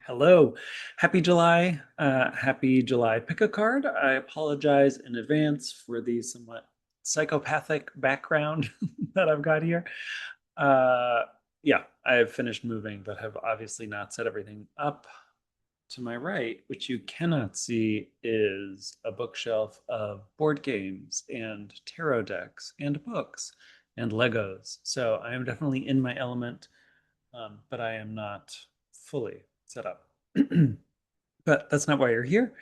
Hello, happy July. Happy July. Pick a card. I apologize in advance for the somewhat psychopathic background that I've got here. Uh, yeah, I have finished moving, but have obviously not set everything up. To my right, which you cannot see, is a bookshelf of board games and tarot decks and books and Legos. So I am definitely in my element, but I am not fully set up. But that's not why you're here.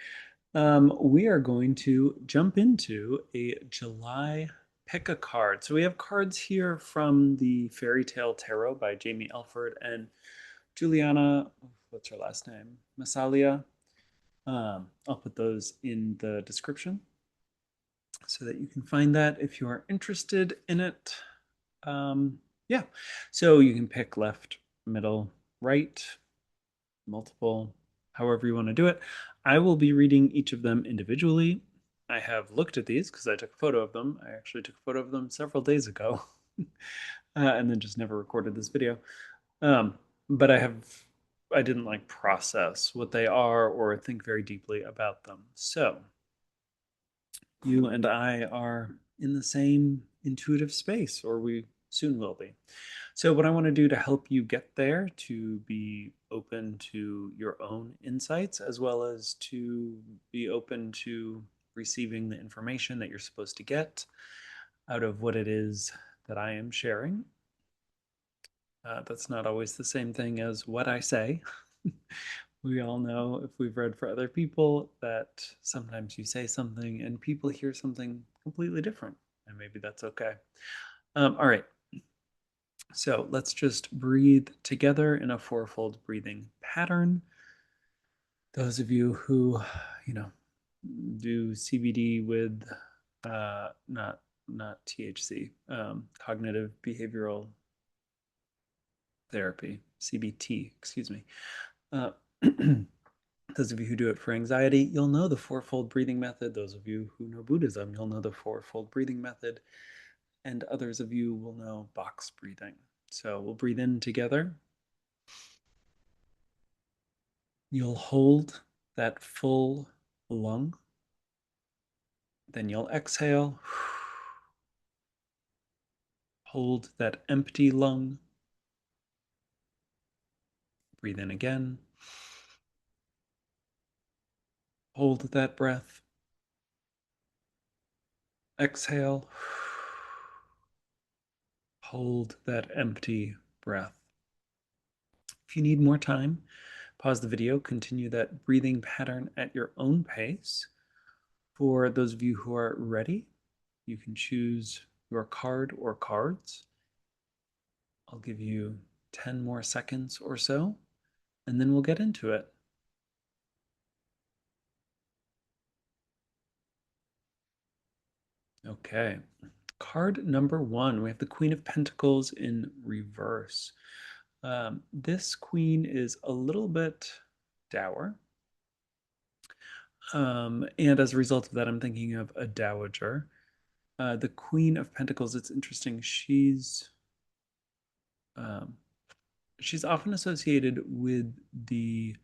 We are going to jump into a July pick a card. So we have cards here from the Fairytale Tarot by Jaymi Elford and Giuliana. What's her last name? Massaglia. I'll put those in the description so that you can find that if you are interested in it. Um, yeah, so you can pick left, middle, right, multiple, however you want to do it. I will be reading each of them individually. I have looked at these because I took a photo of them. I actually took a photo of them several days ago and then just never recorded this video. Um, but I didn't like process what they are or think very deeply about them. So you and I are in the same intuitive space, or we soon will be. So, what I want to do to help you get there, to be open to your own insights, as well as to be open to receiving the information that you're supposed to get out of what it is that I am sharing. That's not always the same thing as what I say. We all know, if we've read for other people, that sometimes you say something and people hear something completely different, and maybe that's okay. All right, so let's just breathe together in a fourfold breathing pattern. Those of you who, you know, do CBD with not THC, cognitive behavioral therapy, CBT, excuse me. Uh, those of you who do it for anxiety, you'll know the fourfold breathing method. Those of you who know Buddhism, you'll know the fourfold breathing method. And others of you will know box breathing. So we'll breathe in together. You'll hold that full lung. Then you'll exhale. Hold that empty lung. Breathe in again. Hold that breath. Exhale. Hold that empty breath. If you need more time, pause the video, continue that breathing pattern at your own pace. For those of you who are ready, you can choose your card or cards. I'll give you 10 more seconds or so, and then we'll get into it. Okay. Card number one, we have the Queen of Pentacles in reverse. This queen is a little bit dour. And as a result of that, I'm thinking of a dowager. The Queen of Pentacles, it's interesting. Um, she's often associated with the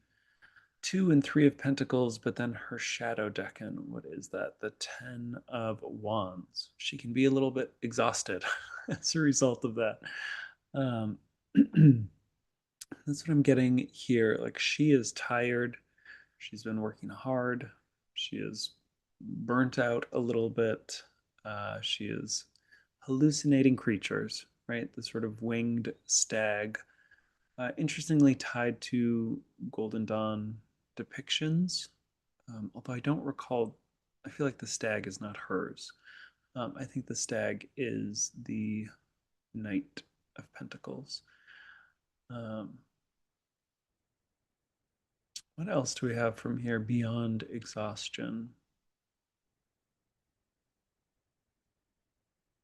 two and three of Pentacles, but then her shadow decan, what is that? The Ten of Wands. She can be a little bit exhausted as a result of that. Um, that's what I'm getting here. Like, she is tired. She's been working hard. She is burnt out a little bit. She is hallucinating creatures, right? The sort of winged stag. Interestingly tied to Golden Dawn depictions, although I don't recall, I feel like the stag is not hers. I think the stag is the Knight of Pentacles. Um, what else do we have from here beyond exhaustion?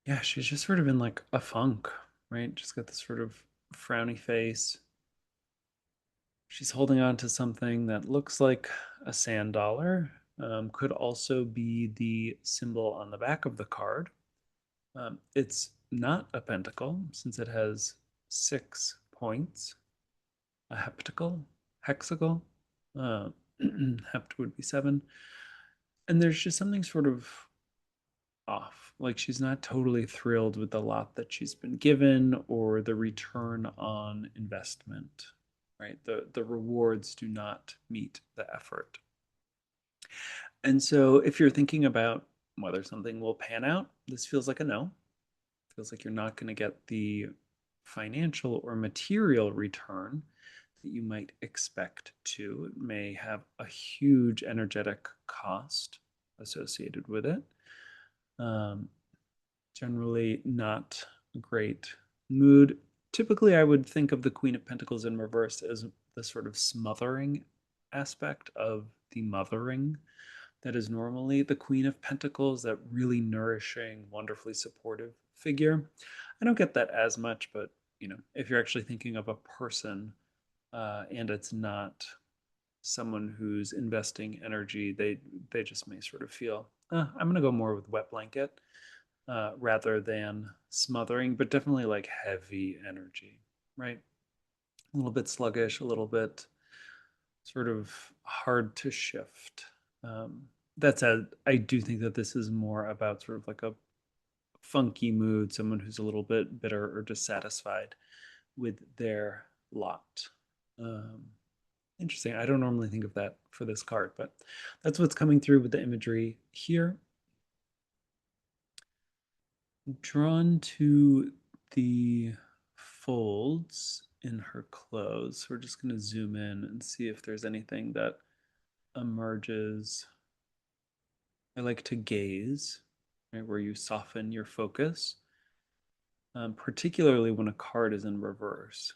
Yeah, she's just sort of in like a funk, right? Just got this sort of frowny face. She's holding on to something that looks like a sand dollar. Could also be the symbol on the back of the card. It's not a pentacle since it has 6 points. A heptacle. hexagon. Uh, Hept would be seven. And there's just something sort of off. Like she's not totally thrilled with the lot that she's been given or the return on investment, right? The rewards do not meet the effort. And so if you're thinking about whether something will pan out, this feels like a no. It feels like you're not going to get the financial or material return that you might expect to. It may have a huge energetic cost associated with it. Um, Generally, not a great mood. Typically, I would think of the Queen of Pentacles in reverse as the sort of smothering aspect of the mothering that is normally the Queen of Pentacles, that really nourishing, wonderfully supportive figure. I don't get that as much, but if you're actually thinking of a person and it's not someone who's investing energy, they just may sort of feel, I'm going to go more with wet blanket rather than smothering, but definitely like heavy energy, right? A little bit sluggish, a little bit sort of hard to shift. That said, I do think that this is more about sort of like a funky mood, someone who's a little bit bitter or dissatisfied with their lot. Um, Interesting. I don't normally think of that for this card, but that's what's coming through with the imagery here. Drawn to the folds in her clothes. We're just going to zoom in and see if there's anything that emerges. I like to gaze, right, where you soften your focus, particularly when a card is in reverse.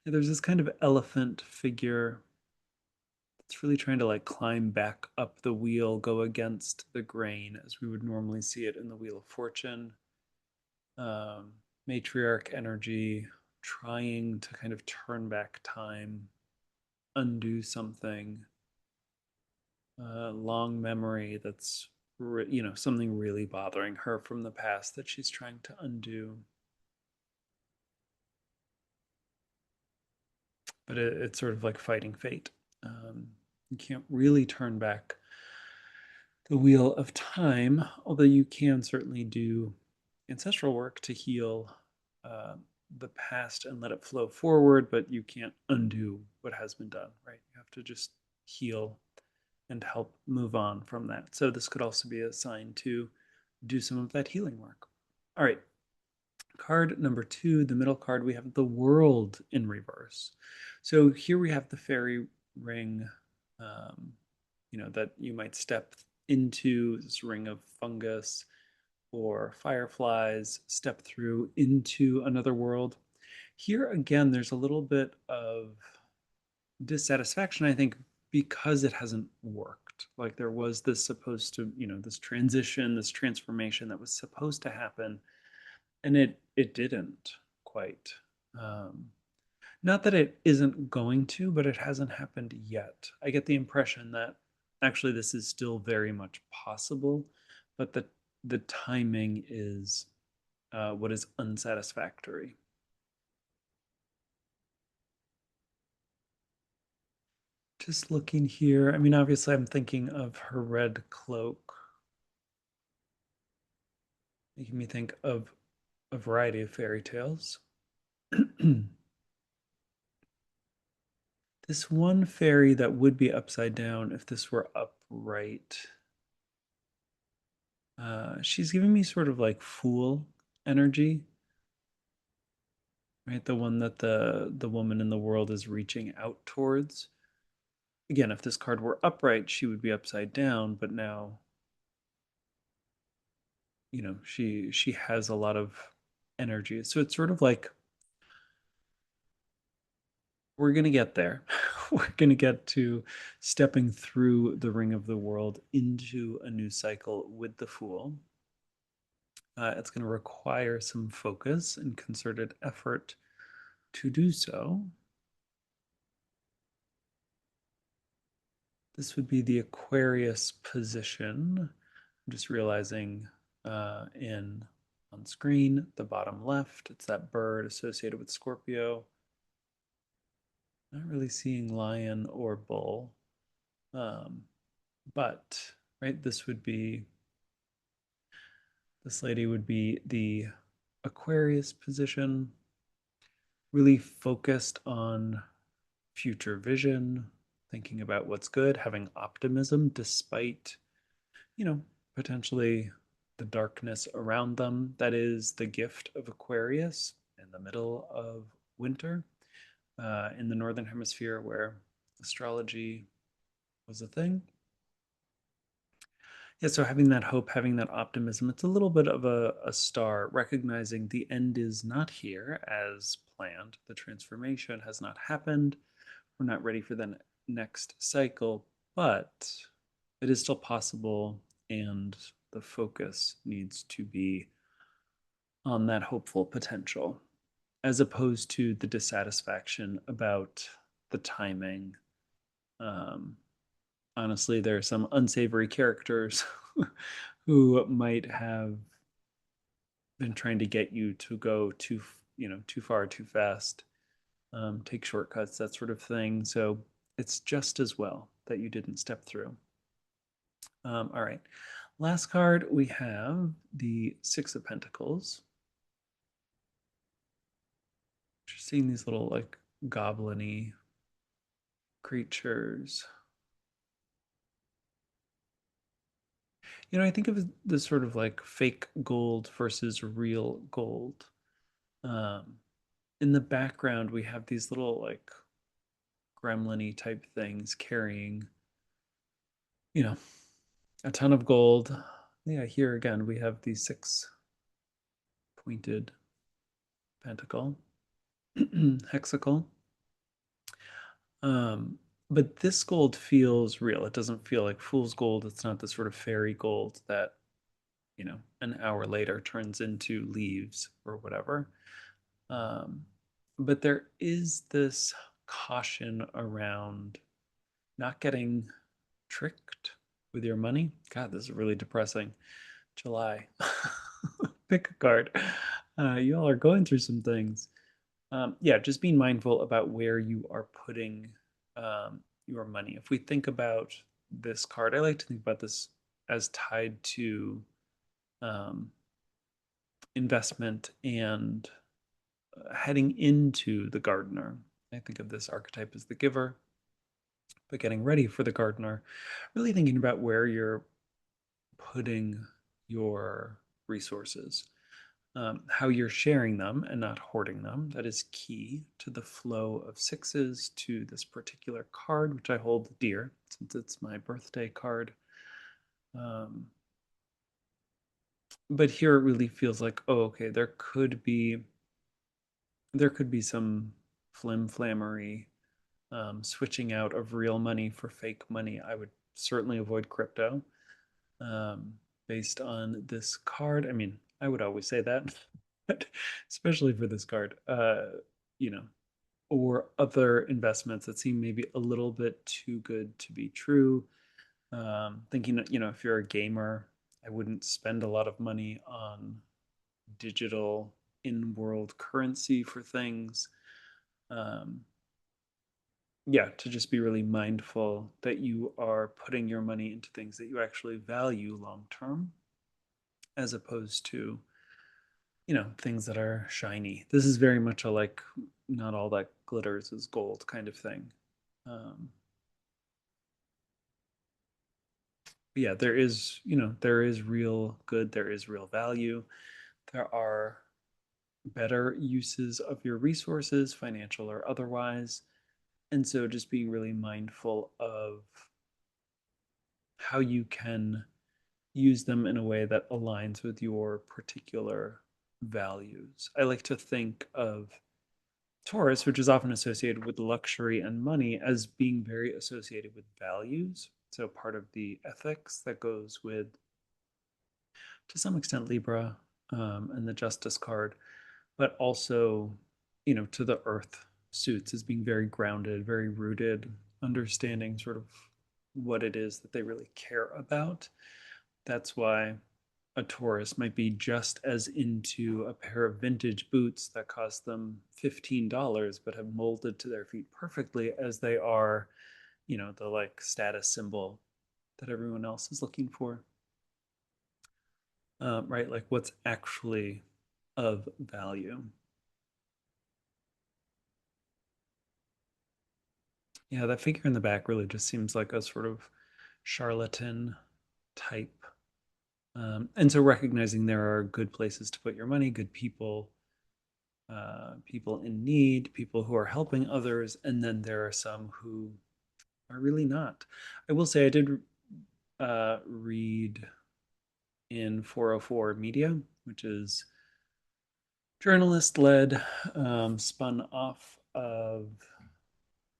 There's this kind of elephant figure. It's really trying to like climb back up the wheel, go against the grain as we would normally see it in the Wheel of Fortune. Um, Matriarch energy, trying to kind of turn back time, undo something, long memory that's something really bothering her from the past that she's trying to undo. But it's sort of like fighting fate. You can't really turn back the wheel of time, although you can certainly do ancestral work to heal uh, the past and let it flow forward, but you can't undo what has been done, right? You have to just heal and help move on from that. So this could also be a sign to do some of that healing work. All right, card number two, the middle card, we have the world in reverse. So here we have the fairy ring, um, that you might step into this ring of fungus or fireflies, step through into another world. Here again, there's a little bit of dissatisfaction, I think, because it hasn't worked. Like there was this supposed to, this transition, this transformation that was supposed to happen, and it didn't quite. Um, Not that it isn't going to, but it hasn't happened yet. I get the impression that actually this is still very much possible, but the timing is what is unsatisfactory. Just looking here, I mean, obviously, I'm thinking of her red cloak, making me think of a variety of fairy tales. This one fairy that would be upside down if this were upright. She's giving me sort of like fool energy, right? The one that the woman in the world is reaching out towards. Again, if this card were upright, she would be upside down, but now, she has a lot of energy. So it's sort of like we're going to get there. We're going to get to stepping through the ring of the world into a new cycle with the Fool. It's going to require some focus and concerted effort to do so. This would be the Aquarius position. I'm just realizing in on screen, the bottom left, it's that bird associated with Scorpio. Not really seeing lion or bull. Um, but, right, this lady would be the Aquarius position, really focused on future vision, thinking about what's good, having optimism despite, you know, potentially the darkness around them. That is the gift of Aquarius in the middle of winter in the Northern Hemisphere where astrology was a thing. Yeah, so having that hope, having that optimism, it's a little bit of a star, recognizing the end is not here as planned. The transformation has not happened. We're not ready for the next cycle, but it is still possible, and the focus needs to be on that hopeful potential as opposed to the dissatisfaction about the timing. Um, Honestly, there are some unsavory characters who might have been trying to get you to go too far, too fast, take shortcuts, that sort of thing. So it's just as well that you didn't step through. All right. Last card, we have the Six of Pentacles. Just seeing these little like goblin-y creatures. I think of this sort of like fake gold versus real gold. Um, in the background, we have these little like gremlin-y type things carrying, you know, a ton of gold. Yeah, here again, we have the six pointed pentacle, hexacle. Um, but this gold feels real. It doesn't feel like fool's gold. It's not the sort of fairy gold that, an hour later turns into leaves or whatever. Um, but there is this caution around not getting tricked with your money. God, this is really depressing. July. Pick a card. Y'all are going through some things. Yeah, just being mindful about where you are putting your money. If we think about this card, I like to think about this as tied to um, investment and heading into the gardener. I think of this archetype as the giver, but getting ready for the gardener, really thinking about where you're putting your resources, how you're sharing them and not hoarding them. That is key to the flow of sixes to this particular card, which I hold dear since it's my birthday card. Um, but here it really feels like, oh, okay, there could be some flim-flammery, switching out of real money for fake money. I would certainly avoid crypto um, based on this card. I mean, I would always say that, but especially for this card, you know, or other investments that seem maybe a little bit too good to be true. Thinking, if you're a gamer, I wouldn't spend a lot of money on digital in-world currency for things. Um, yeah, to just be really mindful that you are putting your money into things that you actually value long term, as opposed to, things that are shiny. This is very much a like, not all that glitters is gold kind of thing. Um, but yeah, there is real good, there is real value. There are better uses of your resources, financial or otherwise. And so just being really mindful of how you can use them in a way that aligns with your particular values. I like to think of Taurus, which is often associated with luxury and money, as being very associated with values. So part of the ethics that goes with, to some extent, Libra and the Justice card, but also, to the Earth suits as being very grounded, very rooted, understanding sort of what it is that they really care about. That's why a tourist might be just as into a pair of vintage boots that cost them $15 but have molded to their feet perfectly as they are, the like status symbol that everyone else is looking for. Right? Like what's actually of value. Yeah, that figure in the back really just seems like a sort of charlatan type. And so recognizing there are good places to put your money, good people, people in need, people who are helping others, and then there are some who are really not. I will say I did read in 404 Media, which is journalist led, spun off of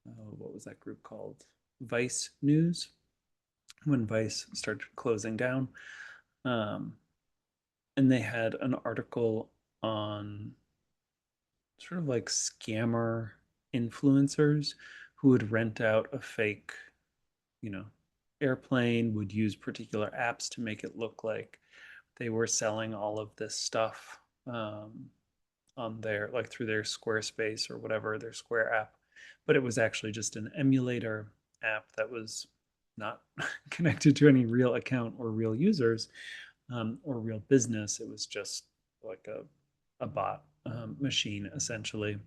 what was that group called? Vice News, when Vice started closing down. Um, and they had an article on sort of like scammer influencers who would rent out a fake, you know, airplane, would use particular apps to make it look like they were selling all of this stuff on their, like through their Squarespace or whatever, their Square app. But it was actually just an emulator app that was not connected to any real account or real users, or real business. It was just like a bot machine essentially,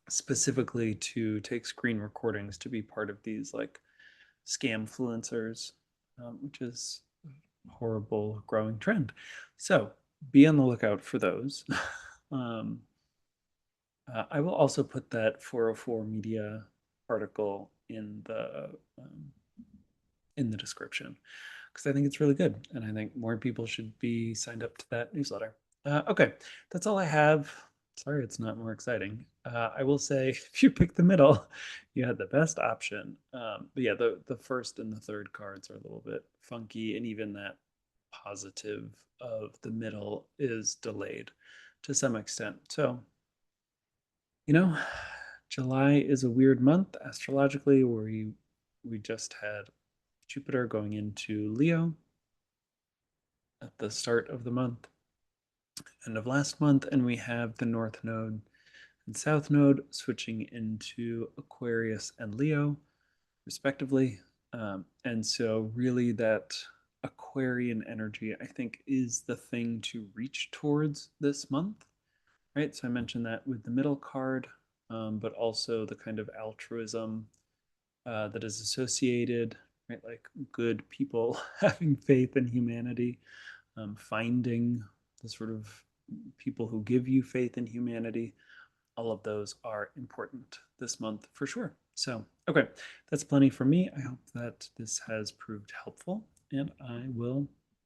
specifically to take screen recordings to be part of these like scam influencers, which is a horrible growing trend. So be on the lookout for those. um, I will also put that 404 Media article in the description because I think it's really good, and I think more people should be signed up to that newsletter. Okay, that's all I have. Sorry, it's not more exciting. I will say, if you pick the middle, you had the best option. But yeah, the first and the third cards are a little bit funky, and even that positive of the middle is delayed to some extent. So, you know, July is a weird month astrologically, where we just had Jupiter going into Leo at the start of the month, end of last month, and we have the North Node and South Node switching into Aquarius and Leo, respectively. And so, really, that Aquarian energy, I think, is the thing to reach towards this month, right? So, I mentioned that with the middle card, but also the kind of altruism that is associated, right? Like good people having faith in humanity, finding the sort of people who give you faith in humanity. All of those are important this month for sure. So, okay, that's plenty for me. I hope that this has proved helpful, and I will